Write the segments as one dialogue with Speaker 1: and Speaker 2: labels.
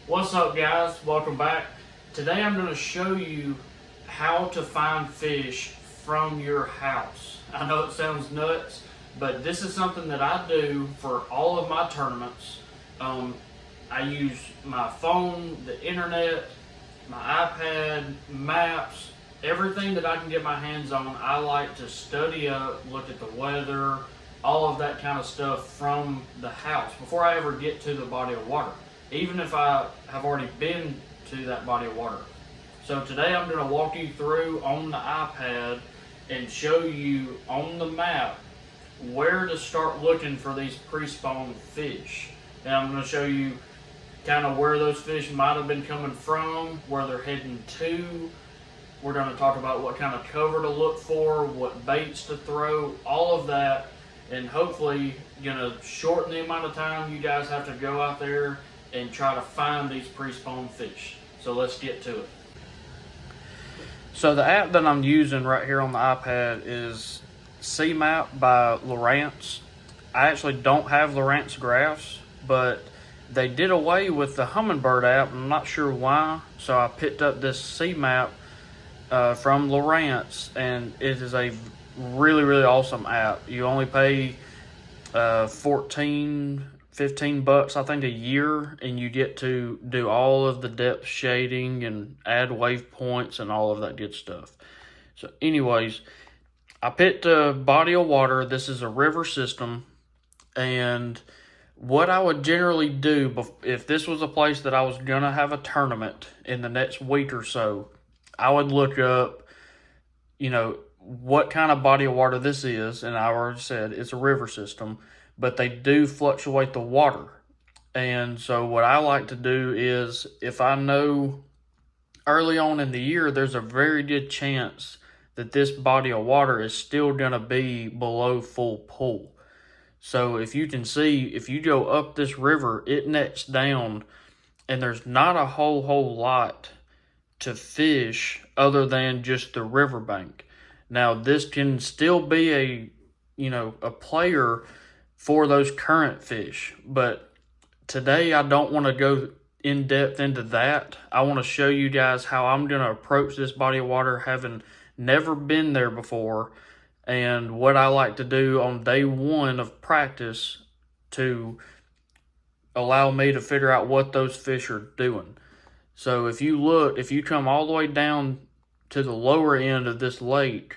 Speaker 1: What's up, guys? Welcome back. Today I'm going to show you how to find fish from your house. I know it sounds nuts, but this is something that I do for all of my tournaments. I use my phone, the internet, my iPad, maps, everything that I can get my hands on. I like to study up, look at the weather, all of that kind of stuff from the house before I ever get to the body of water, even if I have already been to that body of water. So today I'm going to walk you through on the iPad and show you on the map where to start looking for these pre-spawn fish. And I'm going to show you kind of where those fish might have been coming from, where they're heading to. We're going to talk about what kind of cover to look for, what baits to throw, all of that, and hopefully going to shorten the amount of time you guys have to go out there and try to find these pre-spawn fish. So let's get to it. So the app that I'm using right here on the iPad is CMAP by Lowrance. I actually don't have Lowrance graphs, but they did away with the Humminbird app. I'm not sure why, so I picked up this CMAP from Lowrance, and it is a really awesome app. You only pay 15 bucks I think a year, and you get to do all of the depth shading and add waypoints and all of that good stuff. So anyways, I picked a body of water. This is a river system, and what I would generally do if this was a place that I was gonna have a tournament in the next week or so, I would look up, what kind of body of water this is, and I already said it's a river system, but they do fluctuate the water. And so what I like to do is, if I know early on in the year there's a very good chance that this body of water is still going to be below full pool. So if you can see, if you go up this river, it nets down, and there's not a whole lot to fish other than just the riverbank. Now this can still be a player for those current fish, but today I don't want to go in depth into that. I want to show you guys how I'm going to approach this body of water, having never been there before, and what I like to do on day one of practice to allow me to figure out what those fish are doing. So if you come all the way down to the lower end of this lake,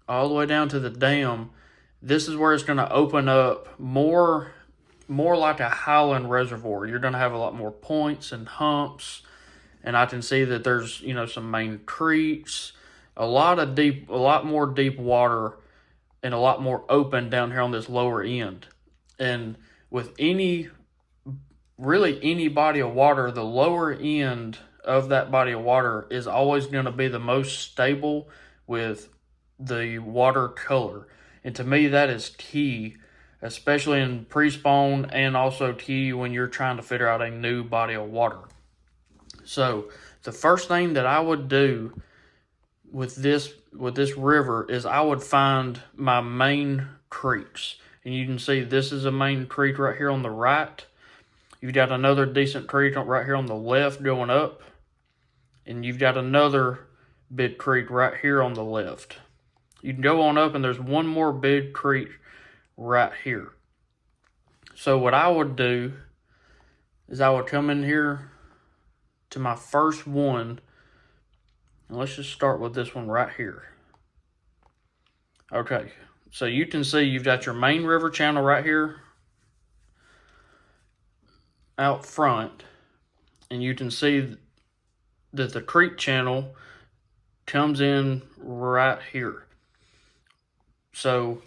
Speaker 1: all the way down to the dam, this is where it's going to open up more like a highland reservoir. You're going to have a lot more points and humps, and I can see that there's some main creeks, a lot more deep water, and a lot more open down here on this lower end. And with any body of water, the lower end of that body of water is always going to be the most stable with the water color. And to me, that is key, especially in pre-spawn, and also key when you're trying to figure out a new body of water. So the first thing that I would do with this river is I would find my main creeks. And you can see this is a main creek right here on the right. You've got another decent creek right here on the left going up. And you've got another big creek right here on the left. You can go on up, and there's one more big creek right here. So what I would do is I would come in here to my first one, and let's just start with this one right here. Okay, so you can see you've got your main river channel right here out front, and you can see that the creek channel comes in right here. So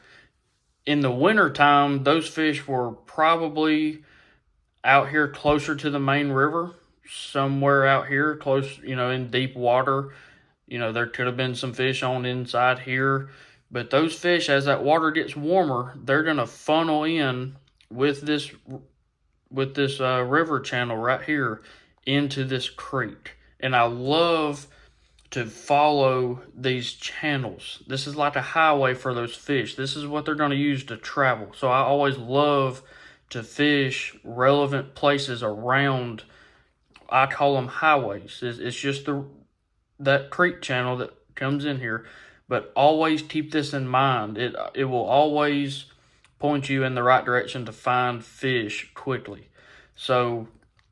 Speaker 1: in the winter time, those fish were probably out here closer to the main river, somewhere out here close, in deep water. There could have been some fish on inside here, but those fish, as that water gets warmer, they're going to funnel in with this river channel right here into this creek. And I love to follow these channels. This is like a highway for those fish. This is what they're going to use to travel. So I always love to fish relevant places around I call them highways. It's just that creek channel that comes in here. But always keep this in mind. It will always point you in the right direction to find fish quickly. So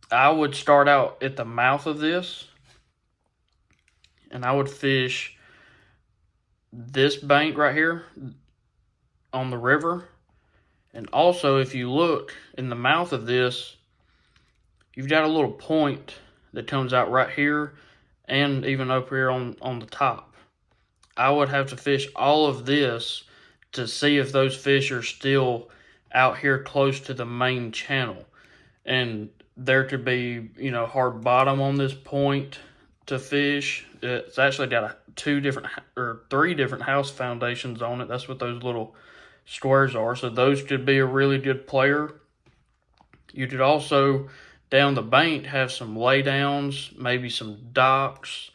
Speaker 1: I would start out at the mouth of this, and I would fish this bank right here on the river. And also, if you look in the mouth of this, you've got a little point that comes out right here and even up here on the top. I would have to fish all of this to see if those fish are still out here close to the main channel. And there could be, hard bottom on this point to fish. It's actually got three different house foundations on it. That's what those little squares are. So those could be a really good player. You could also, down the bank, have some laydowns, maybe some docks,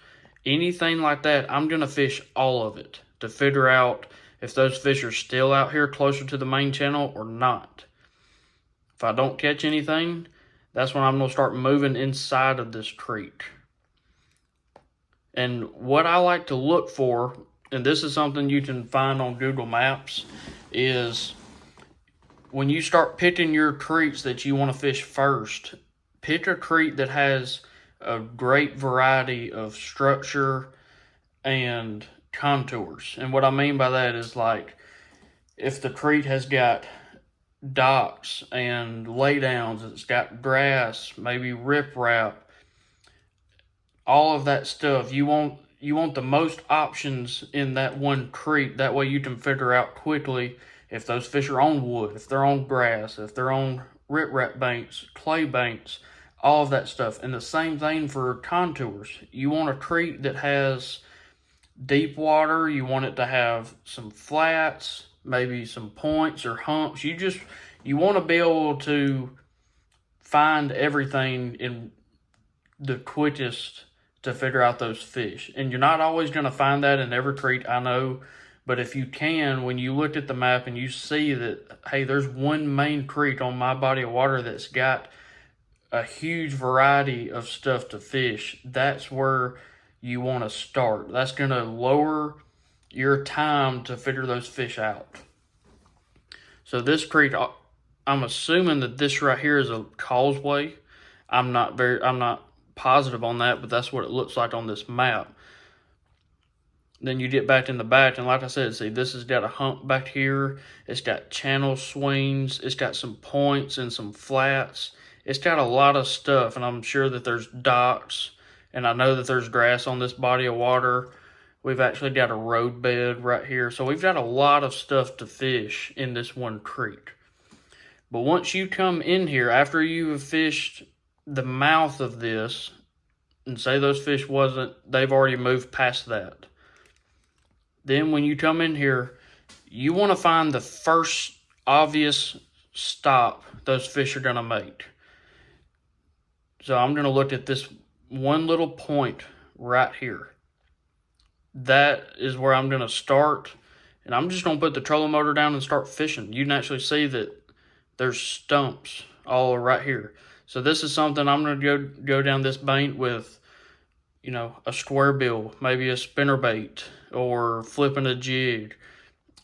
Speaker 1: anything like that. I'm going to fish all of it to figure out if those fish are still out here closer to the main channel or not. If I don't catch anything, that's when I'm going to start moving inside of this creek. And what I like to look for, and this is something you can find on Google Maps, is when you start picking your creeks that you want to fish first, pick a creek that has a great variety of structure and contours. And what I mean by that is, like, if the creek has got docks and laydowns, it's got grass, maybe riprap, all of that stuff. You want the most options in that one creek. That way you can figure out quickly if those fish are on wood, if they're on grass, if they're on riprap banks, clay banks, all of that stuff. And the same thing for contours. You want a creek that has deep water. You want it to have some flats, maybe some points or humps. You want to be able to find everything in the quickest to figure out those fish. And you're not always going to find that in every creek, I know. But if you can, when you look at the map and you see that, hey, there's one main creek on my body of water that's got a huge variety of stuff to fish, that's where you want to start. That's going to lower your time to figure those fish out. So this creek, I'm assuming that this right here is a causeway. I'm not positive on that, but that's what it looks like on this map. Then you get back in the back, and like I said, see, this has got a hump back here. It's got channel swings. It's got some points and some flats. It's got a lot of stuff, and I'm sure that there's docks, and I know that there's grass on this body of water. We've actually got a road bed right here. So we've got a lot of stuff to fish in this one creek. But once you come in here, after you have fished the mouth of this, and say those fish they've already moved past that. Then when you come in here, you want to find the first obvious stop those fish are going to make. So I'm going to look at this one little point right here. That is where I'm going to start. And I'm just going to put the trolling motor down and start fishing. You can actually see that there's stumps all right here. So this is something I'm going to go down this bank with, a square bill, maybe a spinnerbait, or flipping a jig,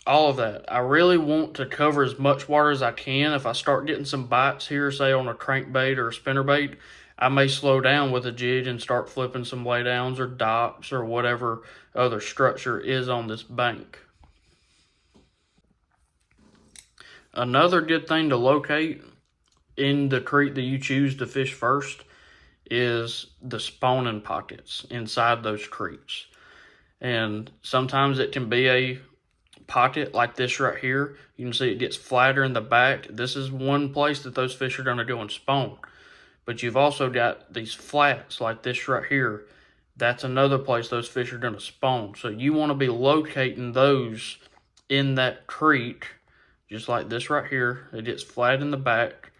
Speaker 1: all of that. I really want to cover as much water as I can. If I start getting some bites here, say on a crankbait or a spinnerbait, I may slow down with a jig and start flipping some laydowns or docks or whatever other structure is on this bank. Another good thing to locate in the creek that you choose to fish first is the spawning pockets inside those creeks. And sometimes it can be a pocket like this right here. You can see it gets flatter in the back. This is one place that those fish are going to go and spawn. But you've also got these flats like this right here. That's another place those fish are going to spawn. So you want to be locating those in that creek, just like this right here. It gets flat in the back.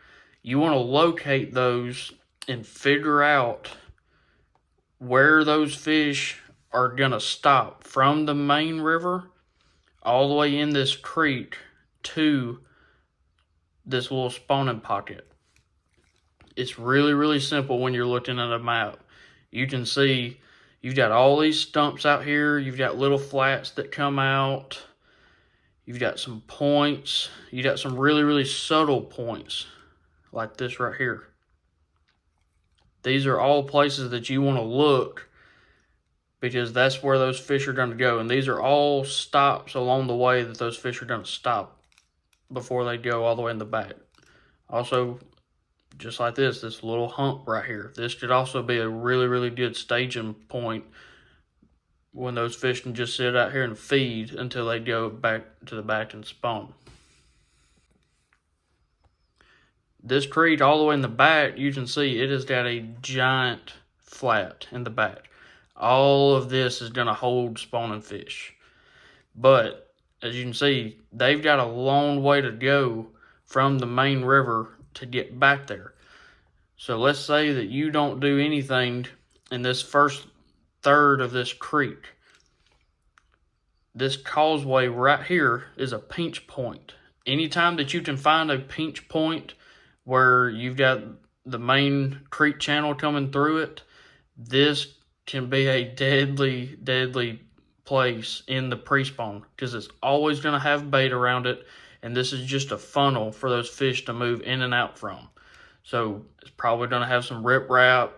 Speaker 1: You want to locate those and figure out where those fish are going to stop from the main river all the way in this creek to this little spawning pocket. It's really, really simple when you're looking at a map. You can see you've got all these stumps out here. You've got little flats that come out. You've got some points. You got some really, really subtle points like this right here. These are all places that you want to look because that's where those fish are going to go. And these are all stops along the way that those fish are going to stop before they go all the way in the back. Also, just like this little hump right here. This could also be a really, really good staging point when those fish can just sit out here and feed until they go back to the back and spawn. This creek all the way in the back, you can see it has got a giant flat in the back. All of this is going to hold spawning fish. But as you can see, they've got a long way to go from the main river to get back there. So let's say that you don't do anything in this first third of this creek. This causeway right here is a pinch point. Anytime that you can find a pinch point where you've got the main creek channel coming through it, this can be a deadly, deadly place in the pre-spawn because it's always going to have bait around it, and this is just a funnel for those fish to move in and out from. So it's probably going to have some riprap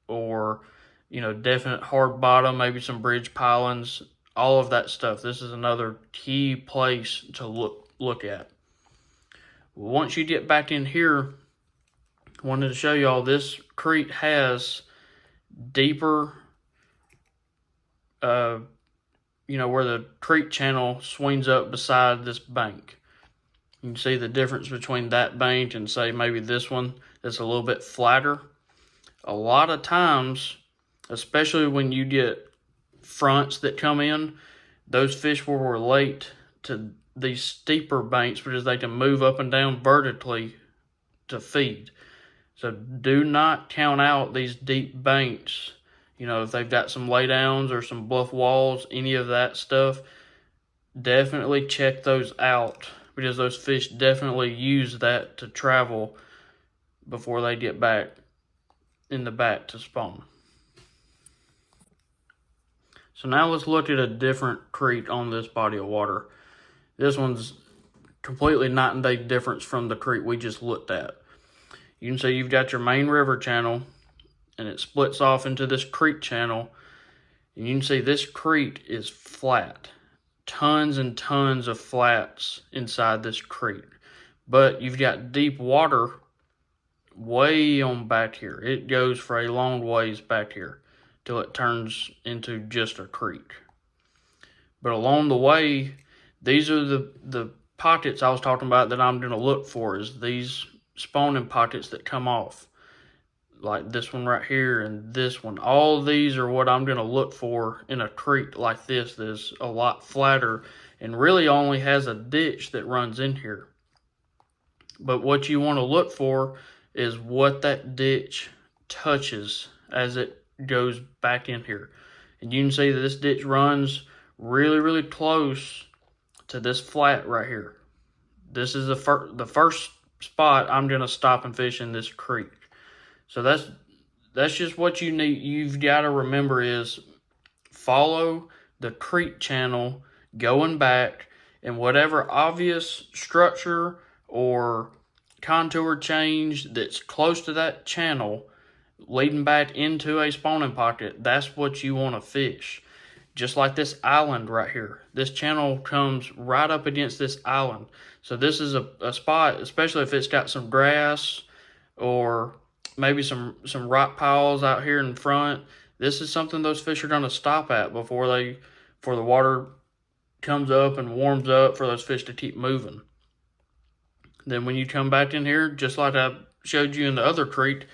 Speaker 1: or, you know, definite hard bottom, maybe some bridge pilings, all of that stuff. This is another key place to look at. Once you get back in here, I wanted to show you all this creek has deeper, you know, where the creek channel swings up beside this bank. You can see the difference between that bank and say maybe this one that's a little bit flatter. A lot of times, especially when you get fronts that come in, those fish will relate to these steeper banks because they can move up and down vertically to feed. So do not count out these deep banks. You know, if they've got some laydowns or some bluff walls, any of that stuff, definitely check those out because those fish definitely use that to travel before they get back in the back to spawn. So now let's look at a different creek on this body of water. This one's completely night and day difference from the creek we just looked at. You can see you've got your main river channel and it splits off into this creek channel. And you can see this creek is flat. Tons and tons of flats inside this creek. But you've got deep water way on back here. It goes for a long ways back here till it turns into just a creek. But along the way, these are the pockets I was talking about that I'm going to look for, is these spawning pockets that come off. Like this one right here and this one. All these are what I'm going to look for in a creek like this that is a lot flatter and really only has a ditch that runs in here. But what you want to look for is what that ditch touches as it goes back in here. And you can see that this ditch runs really, really close to this flat right here. This is the first spot I'm going to stop and fish in this creek. So that's just what you need. You've got to remember is follow the creek channel going back, and whatever obvious structure or contour change that's close to that channel leading back into a spawning pocket, that's what you want to fish. Just like this island right here. This channel comes right up against this island. So this is a spot, especially if it's got some grass or maybe some rock piles out here in front. This is something those fish are going to stop at before the water comes up and warms up for those fish to keep moving. Then when you come back in here, just like I showed you in the other creek,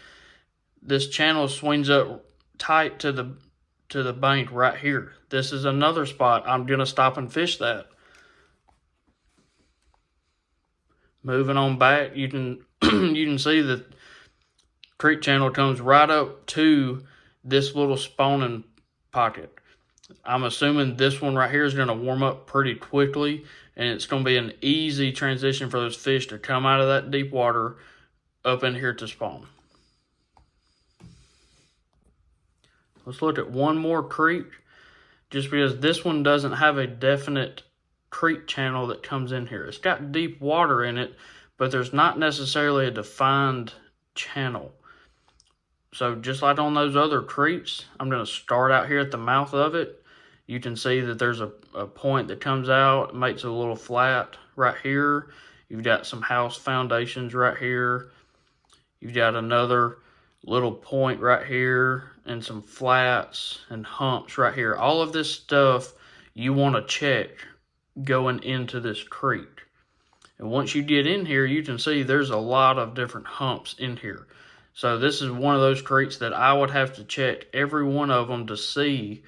Speaker 1: this channel swings up tight to the bank right here. This is another spot I'm going to stop and fish that. Moving on back, you can you can see that creek channel comes right up to this little spawning pocket. I'm assuming this one right here is going to warm up pretty quickly, and it's going to be an easy transition for those fish to come out of that deep water up in here to spawn. Let's look at one more creek, just because this one doesn't have a definite creek channel that comes in here. It's got deep water in it, but there's not necessarily a defined channel. So just like on those other creeks, I'm going to start out here at the mouth of it. You can see that there's a point that comes out, makes it a little flat right here. You've got some house foundations right here. You've got another little point right here and some flats and humps right here. All of this stuff you want to check going into this creek. And once you get in here, you can see there's a lot of different humps in here. So this is one of those creeks that I would have to check every one of them to see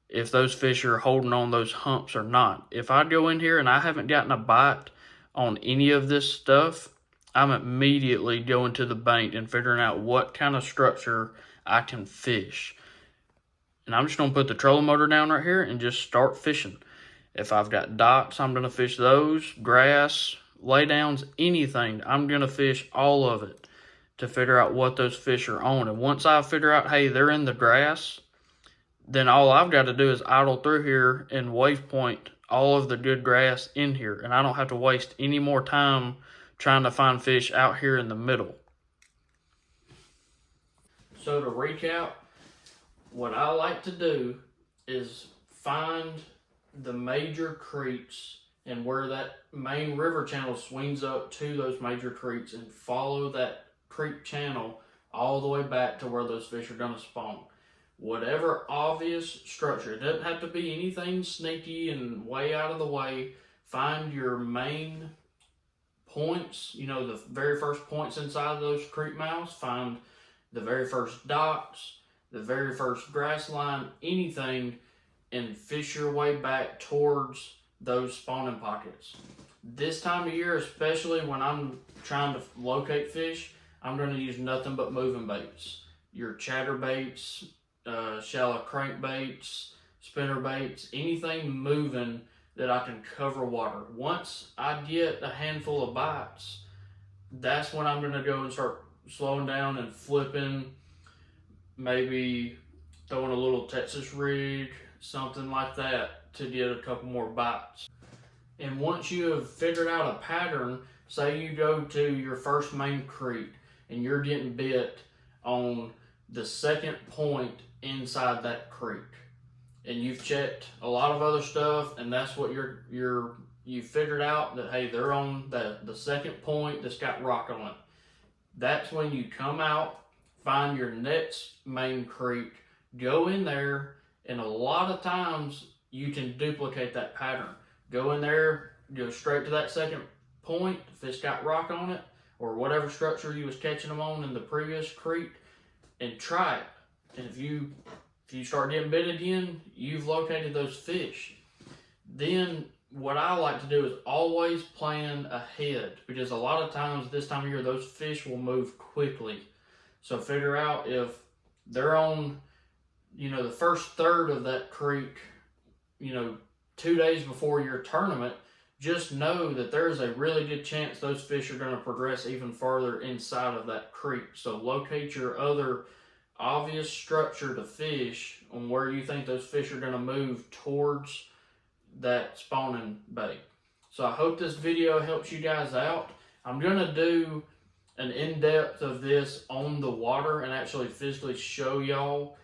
Speaker 1: if those fish are holding on those humps or not. If I go in here and I haven't gotten a bite on any of this stuff, I'm immediately going to the bank and figuring out what kind of structure I can fish. And I'm just going to put the trolling motor down right here and just start fishing. If I've got docks, I'm going to fish those, grass, laydowns, anything. I'm going to fish all of it to figure out what those fish are on. And once I figure out, hey, they're in the grass, then all I've got to do is idle through here and wave point all of the good grass in here. And I don't have to waste any more time trying to find fish out here in the middle. So to recap, what I like to do is find the major creeks and where that main river channel swings up to those major creeks and follow that creek channel all the way back to where those fish are going to spawn. Whatever obvious structure, it doesn't have to be anything sneaky and way out of the way. Find your main points, the very first points inside of those creek mouths. Find the very first docks, the very first grass line, anything, and fish your way back towards those spawning pockets. This time of year, especially when I'm trying to locate fish, I'm going to use nothing but moving baits. Your chatter baits, shallow crankbaits, spinner baits, anything moving that I can cover water. Once I get a handful of bites, that's when I'm going to go and start slowing down and flipping, maybe throwing a little Texas rig, something like that, to get a couple more bites. And once you have figured out a pattern, say you go to your first main creek and you're getting bit on the second point inside that creek, and you've checked a lot of other stuff, and that's what you figured out that, hey, they're on the second point that's got rock on it. That's when you come out, find your next main creek, go in there, and a lot of times you can duplicate that pattern. Go in there, go straight to that second point if it's got rock on it, or whatever structure you was catching them on in the previous creek, and try it. And if you start getting bit again, you've located those fish. Then what I like to do is always plan ahead, because a lot of times this time of year those fish will move quickly. So figure out if they're on, the first third of that creek, 2 days before your tournament. Just know that there's a really good chance those fish are going to progress even farther inside of that creek. So locate your other obvious structure to fish on where you think those fish are going to move towards that spawning bait. So I hope this video helps you guys out. I'm going to do an in-depth of this on the water and actually physically show y'all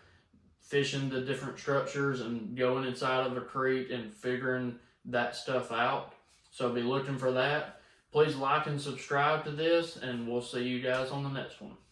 Speaker 1: fishing the different structures and going inside of a creek and figuring that stuff out. So be looking for that. Please like and subscribe to this, and we'll see you guys on the next one.